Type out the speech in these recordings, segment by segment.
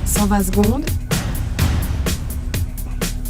120 secondes.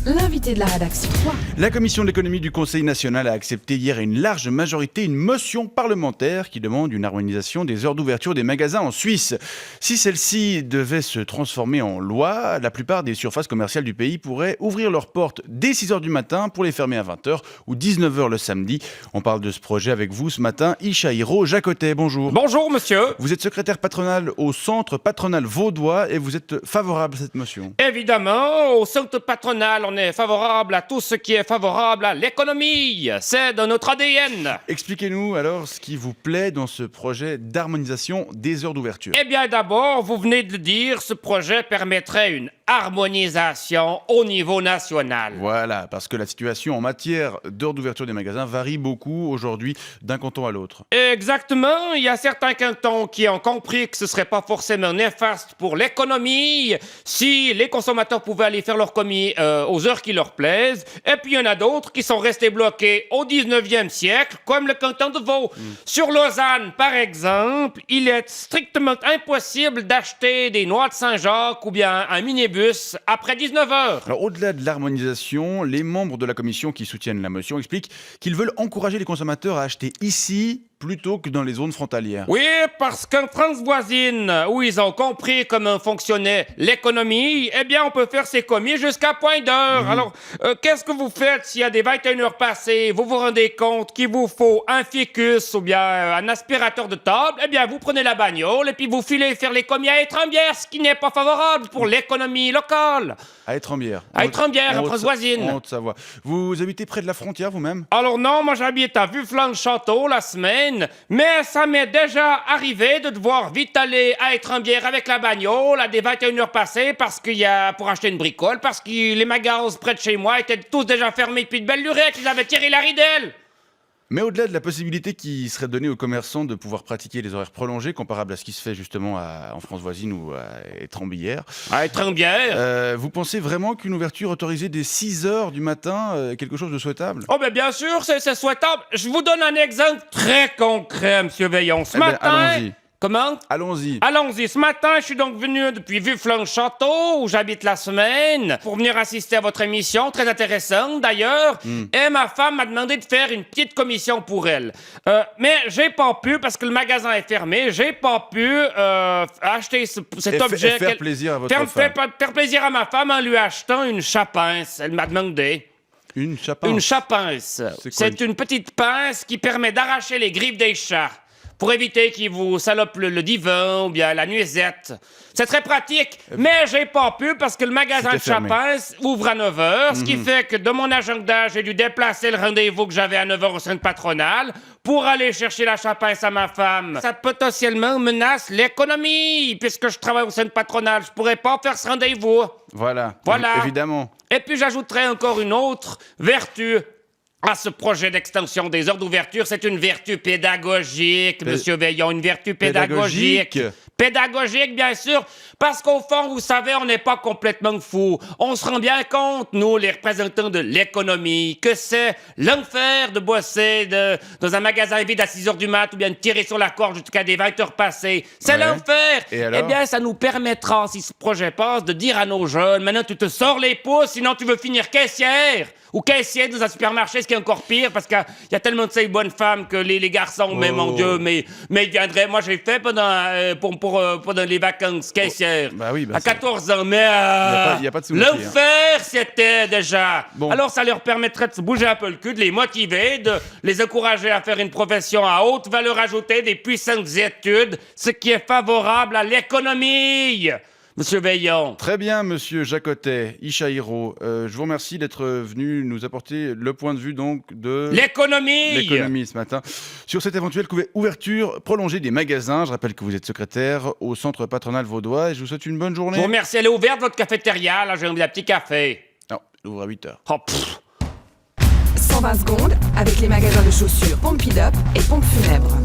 L'invité de la rédaction. La commission de l'économie du Conseil national a accepté hier à une large majorité une motion parlementaire qui demande une harmonisation des heures d'ouverture des magasins en Suisse. Si celle-ci devait se transformer en loi, la plupart des surfaces commerciales du pays pourraient ouvrir leurs portes dès 6h du matin pour les fermer à 20h ou 19h le samedi. On parle de ce projet avec vous ce matin. Ishaïro Jacotet, bonjour. Bonjour monsieur. Vous êtes secrétaire patronal au centre patronal vaudois et vous êtes favorable à cette motion. Évidemment, au centre patronal, on est favorable à tout ce qui est favorable à l'économie. C'est dans notre ADN. Expliquez-nous alors ce qui vous plaît dans ce projet d'harmonisation des heures d'ouverture. Eh bien d'abord, vous venez de le dire, ce projet permettrait une harmonisation au niveau national. Voilà, parce que la situation en matière d'heures d'ouverture des magasins varie beaucoup aujourd'hui d'un canton à l'autre. Exactement, il y a certains cantons qui ont compris que ce serait pas forcément néfaste pour l'économie si les consommateurs pouvaient aller faire leur commis aux heures qui leur plaisent, et puis il y en a d'autres qui sont restés bloqués au 19e siècle, comme le canton de Vaud. Sur Lausanne, par exemple, il est strictement impossible d'acheter des noix de Saint-Jacques ou bien un minibus après 19h. Alors au-delà de l'harmonisation, les membres de la commission qui soutiennent la motion expliquent qu'ils veulent encourager les consommateurs à acheter ici plutôt que dans les zones frontalières. Oui, parce qu'en France voisine, où ils ont compris comment fonctionnait l'économie, eh bien, on peut faire ses commis jusqu'à point d'heure. Alors, qu'est-ce que vous faites s'il y a des 21 heures passées? Vous vous rendez compte qu'il vous faut un ficus ou bien un aspirateur de table? Eh bien, vous prenez la bagnole et puis vous filez faire les commis à Étrembières, ce qui n'est pas favorable pour l'économie locale. À Étrembières. À Étrembières, en France voisine. En Haute-Savoie. Vous habitez près de la frontière vous-même? Alors non, moi j'habite à Vufflan-Château la semaine, mais ça m'est déjà arrivé de devoir vite aller à Étrembières avec la bagnole à des 21 heures passées parce qu'il y a pour acheter une bricole, parce que les magasins près de chez moi étaient tous déjà fermés depuis de belle lurette, ils avaient tiré la ridelle. Mais au-delà de la possibilité qui serait donnée aux commerçants de pouvoir pratiquer les horaires prolongés, comparable à ce qui se fait justement en France voisine ou à Étrembières, vous pensez vraiment qu'une ouverture autorisée dès 6h du matin est quelque chose de souhaitable? Oh ben bien sûr, c'est souhaitable. Je vous donne un exemple très concret, monsieur Veillon. Ce matin... allons-y. Comment? Allons-y. Allons-y. Ce matin, je suis donc venu depuis Vufflan-Château, où j'habite la semaine, pour venir assister à votre émission, très intéressante d'ailleurs. Et ma femme m'a demandé de faire une petite commission pour elle. Mais j'ai pas pu, parce que le magasin est fermé, j'ai pas pu acheter cet objet. Faire plaisir à votre femme. Faire plaisir à ma femme en lui achetant une chapince. Elle m'a demandé. Une chapince? Une chapince. C'est une petite pince qui permet d'arracher les griffes des chats, pour éviter qu'ils vous salopent le divan ou bien la nuisette. C'est très pratique, mais j'ai pas pu parce que le magasin de Chapince ouvre à 9h, ce qui fait que de mon agenda, j'ai dû déplacer le rendez-vous que j'avais à 9h au centre patronal pour aller chercher la Chapince à ma femme. Ça potentiellement menace l'économie, puisque je travaille au centre patronal. Je pourrais pas faire ce rendez-vous. Voilà. Évidemment. Et puis j'ajouterai encore une autre vertu à ce projet d'extension des heures d'ouverture. C'est une vertu pédagogique, monsieur Veillon, une vertu pédagogique. Pédagogique, bien sûr, parce qu'au fond, vous savez, on n'est pas complètement fous. On se rend bien compte, nous, les représentants de l'économie, que c'est l'enfer de bosser dans un magasin vide à 6h du mat ou bien de tirer sur la corde jusqu'à des 20 heures passées. C'est l'enfer! Eh bien, ça nous permettra, si ce projet passe, de dire à nos jeunes, maintenant tu te sors les pouces, sinon tu veux finir caissière ou caissière dans un supermarché, ce qui est encore pire, parce qu'il y a tellement de ces bonnes femmes que les garçons, mais mon Dieu, mais ils viendraient. Moi, j'ai fait pendant les vacances caissière. À 14 ans, mais y a pas de souci, l'enfer, c'était déjà. Alors, ça leur permettrait de se bouger un peu le cul, de les motiver, de les encourager à faire une profession à haute valeur ajoutée, des puissantes études, ce qui est favorable à l'économie. Monsieur Veillon. Très bien, monsieur Jacotet, Ishaïro. Je vous remercie d'être venu nous apporter le point de vue donc de l'économie ce matin sur cette éventuelle ouverture prolongée des magasins. Je rappelle que vous êtes secrétaire au centre patronal vaudois et je vous souhaite une bonne journée. Je vous remercie. Elle est ouverte, votre cafétéria. Là, j'ai envie d'un petit café. Non, elle ouvre à 8h. 120 secondes avec les magasins de chaussures Pompidop et Pompe Funèbre.